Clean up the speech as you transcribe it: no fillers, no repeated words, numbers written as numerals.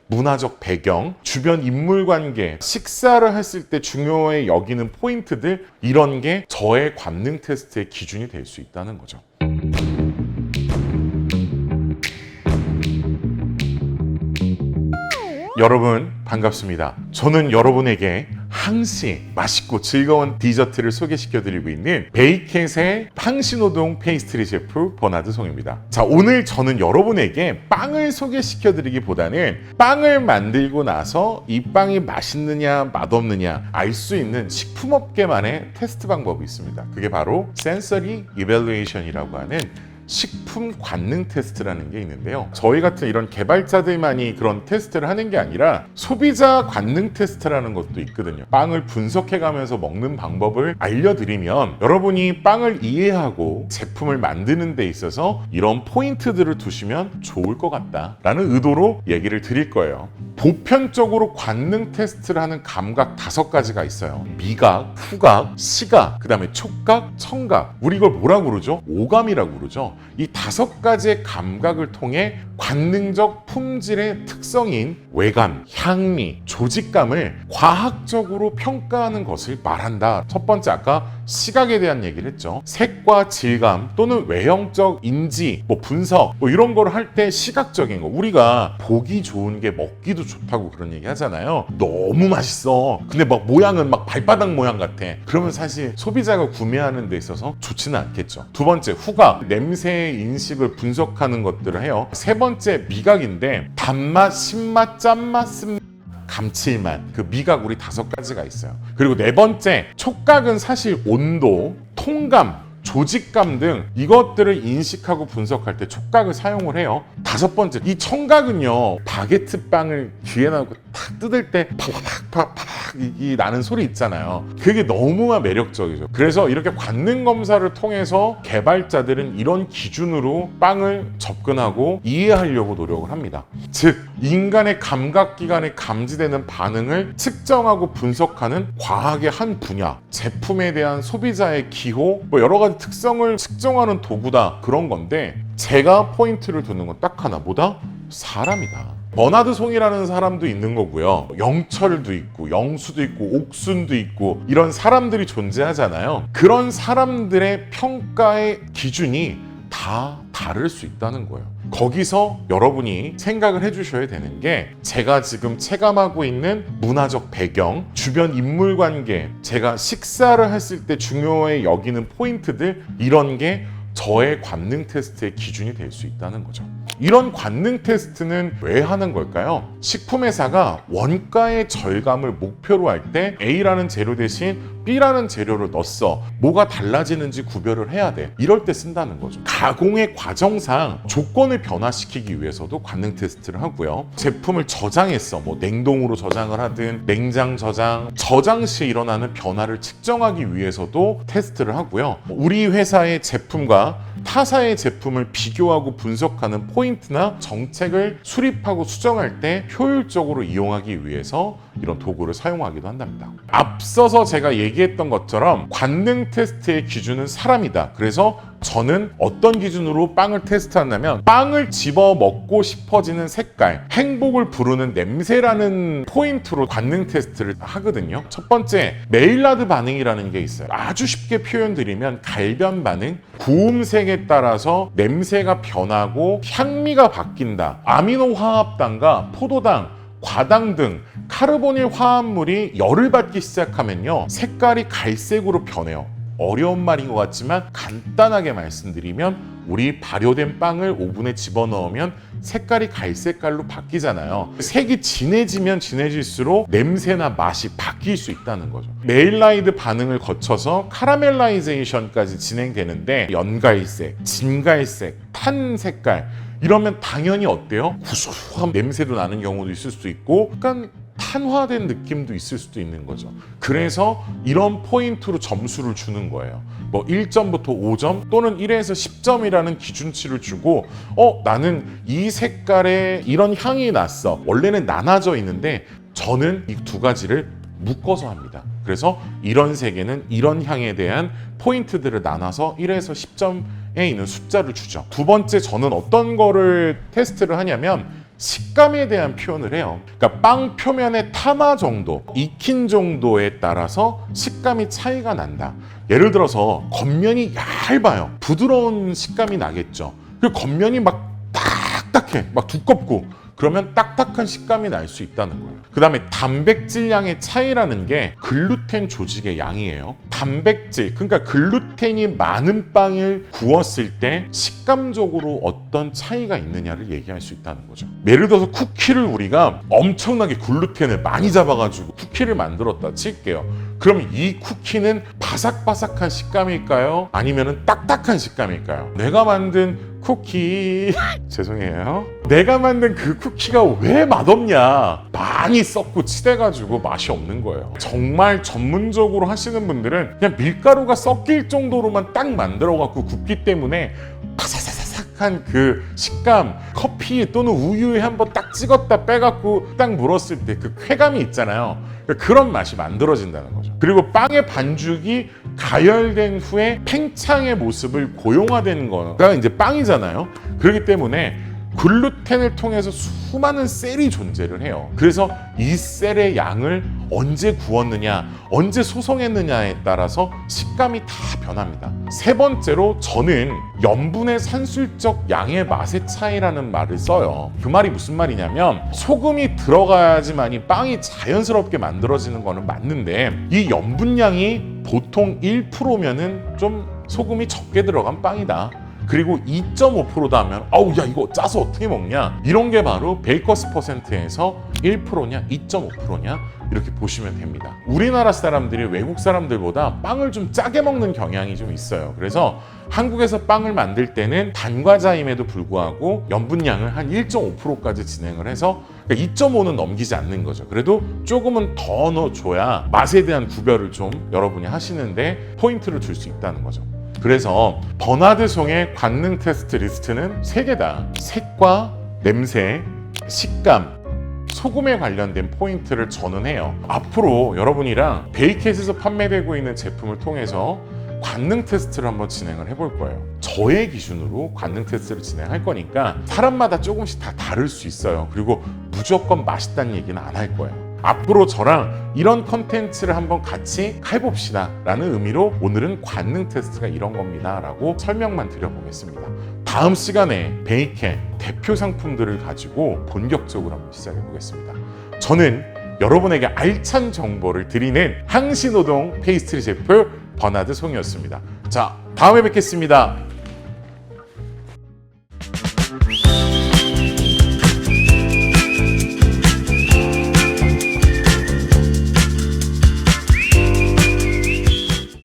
문화적 배경, 주변 인물관계, 식사를 했을 때 중요해 여기는 포인트들, 이런 게 저의 관능 테스트의 기준이 될 수 있다는 거죠. 여러분 반갑습니다. 저는 여러분에게 항시 맛있고 즐거운 디저트를 소개시켜드리고 있는 베이켓의 항신호동 페이스트리 셰프 버나드 송입니다. 자, 오늘 저는 여러분에게 빵을 소개시켜드리기보다는 빵을 만들고 나서 이 빵이 맛있느냐 맛없느냐 알 수 있는 식품업계만의 테스트 방법이 있습니다. 그게 바로 센서리 이밸루에이션이라고 하는 식품 관능 테스트라는 게 있는데요. 저희 같은 이런 개발자들만이 그런 테스트를 하는 게 아니라 소비자 관능 테스트라는 것도 있거든요. 빵을 분석해가면서 먹는 방법을 알려드리면 여러분이 빵을 이해하고 제품을 만드는 데 있어서 이런 포인트들을 두시면 좋을 것 같다라는 의도로 얘기를 드릴 거예요. 보편적으로 관능 테스트를 하는 감각 5가지가 있어요. 미각, 후각, 시각, 그 다음에 촉각, 청각. 우리 이걸 뭐라고 그러죠? 오감이라고 그러죠. 이 5가지의 감각을 통해 관능적 품질의 특성인 외관, 향미, 조직감을 과학적으로 평가하는 것을 말한다. 첫 번째, 아까 시각에 대한 얘기를 했죠. 색과 질감 또는 외형적 인지, 분석 이런 거를 할 때 시각적인 거, 우리가 보기 좋은 게 먹기도 좋다고 그런 얘기 하잖아요. 너무 맛있어. 근데 막 모양은 막 발바닥 모양 같아. 그러면 사실 소비자가 구매하는 데 있어서 좋지는 않겠죠. 두 번째, 후각, 냄새의 인식을 분석하는 것들을 해요. 세 번째, 미각인데 단맛, 신맛, 짠맛, 쓴맛, 감칠맛, 그 미각 우리 5가지가 있어요. 그리고 네 번째, 촉각은 사실 온도, 통감, 조직감 등 이것들을 인식하고 분석할 때 촉각을 사용을 해요. 5번째, 이 청각은요, 바게트 빵을 귀에다 놓고 탁 뜯을 때 팍팍팍팍 이 나는 소리 있잖아요. 그게 너무나 매력적이죠. 그래서 이렇게 관능 검사를 통해서 개발자들은 이런 기준으로 빵을 접근하고 이해하려고 노력을 합니다. 즉, 인간의 감각기관에 감지되는 반응을 측정하고 분석하는 과학의 한 분야, 제품에 대한 소비자의 기호, 여러 가지 특성을 측정하는 도구다, 그런 건데, 제가 포인트를 두는 건 딱 하나, 뭐다? 사람이다. 버나드 송이라는 사람도 있는 거고요. 영철도 있고 영수도 있고 옥순도 있고 이런 사람들이 존재하잖아요. 그런 사람들의 평가의 기준이 다 다를 수 있다는 거예요. 거기서 여러분이 생각을 해주셔야 되는 게, 제가 지금 체감하고 있는 문화적 배경, 주변 인물관계, 제가 식사를 했을 때 중요해 여기는 포인트들, 이런 게 저의 관능 테스트의 기준이 될 수 있다는 거죠. 이런 관능 테스트는 왜 하는 걸까요? 식품회사가 원가의 절감을 목표로 할 때 A라는 재료 대신 B라는 재료를 넣었어. 뭐가 달라지는지 구별을 해야 돼. 이럴 때 쓴다는 거죠. 가공의 과정상 조건을 변화시키기 위해서도 관능 테스트를 하고요. 제품을 저장했어. 냉동으로 저장을 하든 냉장 저장 시 일어나는 변화를 측정하기 위해서도 테스트를 하고요. 우리 회사의 제품과 타사의 제품을 비교하고 분석하는 포인트나 정책을 수립하고 수정할 때 효율적으로 이용하기 위해서 이런 도구를 사용하기도 한답니다. 앞서서 제가 얘기했던 것처럼 관능 테스트의 기준은 사람이다. 그래서 저는 어떤 기준으로 빵을 테스트한다면, 빵을 집어 먹고 싶어지는 색깔, 행복을 부르는 냄새라는 포인트로 관능 테스트를 하거든요. 첫 번째, 메일라드 반응이라는 게 있어요. 아주 쉽게 표현드리면 갈변 반응, 구음색에 따라서 냄새가 변하고 향미가 바뀐다. 아미노 화합당과 포도당, 과당 등 카르보닐 화합물이 열을 받기 시작하면요, 색깔이 갈색으로 변해요. 어려운 말인 것 같지만 간단하게 말씀드리면, 우리 발효된 빵을 오븐에 집어넣으면 색깔이 갈색깔로 바뀌잖아요. 색이 진해지면 진해질수록 냄새나 맛이 바뀔 수 있다는 거죠. 메일라이드 반응을 거쳐서 카라멜라이제이션까지 진행되는데, 연갈색, 진갈색, 탄 색깔, 이러면 당연히 어때요? 구수한 냄새도 나는 경우도 있을 수 있고, 약간 탄화된 느낌도 있을 수도 있는 거죠. 그래서 이런 포인트로 점수를 주는 거예요. 1점부터 5점 또는 1에서 10점이라는 기준치를 주고, 나는 이 색깔에 이런 향이 났어. 원래는 나눠져 있는데 저는 이 2가지를 묶어서 합니다. 그래서 이런 색에는 이런 향에 대한 포인트들을 나눠서 1에서 10점에 있는 숫자를 주죠. 두 번째, 저는 어떤 거를 테스트를 하냐면 식감에 대한 표현을 해요. 그러니까 빵 표면의 타마 정도, 익힌 정도에 따라서 식감이 차이가 난다. 예를 들어서 겉면이 얇아요. 부드러운 식감이 나겠죠. 그리고 겉면이 막 딱딱해, 막 두껍고, 그러면 딱딱한 식감이 날 수 있다는 거예요. 그 다음에 단백질량의 차이라는 게 글루텐 조직의 양이에요. 단백질, 그러니까 글루텐이 많은 빵을 구웠을 때 식감적으로 어떤 차이가 있느냐를 얘기할 수 있다는 거죠. 예를 들어서 쿠키를 우리가 엄청나게 글루텐을 많이 잡아가지고 쿠키를 만들었다 칠게요. 그럼 이 쿠키는 바삭바삭한 식감일까요? 아니면 딱딱한 식감일까요? 내가 만든 쿠키 죄송해요. 내가 만든 그 쿠키가 왜 맛없냐? 많이 썩고 치대가지고 맛이 없는 거예요. 정말 전문적으로 하시는 분들은 그냥 밀가루가 섞일 정도로만 딱 만들어갖고 굽기 때문에 바삭바삭한 그 식감, 커피 또는 우유에 한번 딱 찍었다 빼갖고 딱 물었을 때 그 쾌감이 있잖아요. 그런 맛이 만들어진다는 거죠. 그리고 빵의 반죽이 가열된 후에 팽창의 모습을 고용화되는 거가 이제 빵이잖아요. 그렇기 때문에 글루텐을 통해서 수많은 셀이 존재를 해요. 그래서 이 셀의 양을 언제 구웠느냐, 언제 소성했느냐에 따라서 식감이 다 변합니다. 세 번째로 저는 염분의 산술적 양의 맛의 차이라는 말을 써요. 그 말이 무슨 말이냐면 소금이 들어가야지만이 빵이 자연스럽게 만들어지는 거는 맞는데 이 염분량이 보통 1%면은 좀 소금이 적게 들어간 빵이다. 그리고 2.5%다 하면 아우 야 이거 짜서 어떻게 먹냐, 이런 게 바로 베이커스 퍼센트에서 1%냐 2.5%냐 이렇게 보시면 됩니다. 우리나라 사람들이 외국 사람들보다 빵을 좀 짜게 먹는 경향이 좀 있어요. 그래서 한국에서 빵을 만들 때는 단과자임에도 불구하고 염분량을 한 1.5%까지 진행을 해서 2.5는 넘기지 않는 거죠. 그래도 조금은 더 넣어줘야 맛에 대한 구별을 좀 여러분이 하시는데 포인트를 줄 수 있다는 거죠. 그래서 버나드 송의 관능 테스트 리스트는 3개다. 색과 냄새, 식감, 소금에 관련된 포인트를 전언해요. 앞으로 여러분이랑 베이켓에서 판매되고 있는 제품을 통해서 관능 테스트를 한번 진행을 해볼 거예요. 저의 기준으로 관능 테스트를 진행할 거니까 사람마다 조금씩 다 다를 수 있어요. 그리고 무조건 맛있다는 얘기는 안 할 거예요. 앞으로 저랑 이런 컨텐츠를 한번 같이 해봅시다 라는 의미로 오늘은 관능 테스트가 이런 겁니다 라고 설명만 드려보겠습니다. 다음 시간에 베이켓 대표 상품들을 가지고 본격적으로 한번 시작해 보겠습니다. 저는 여러분에게 알찬 정보를 드리는 항신호동 페이스트리 셰프 버나드 송이었습니다. 자, 다음에 뵙겠습니다.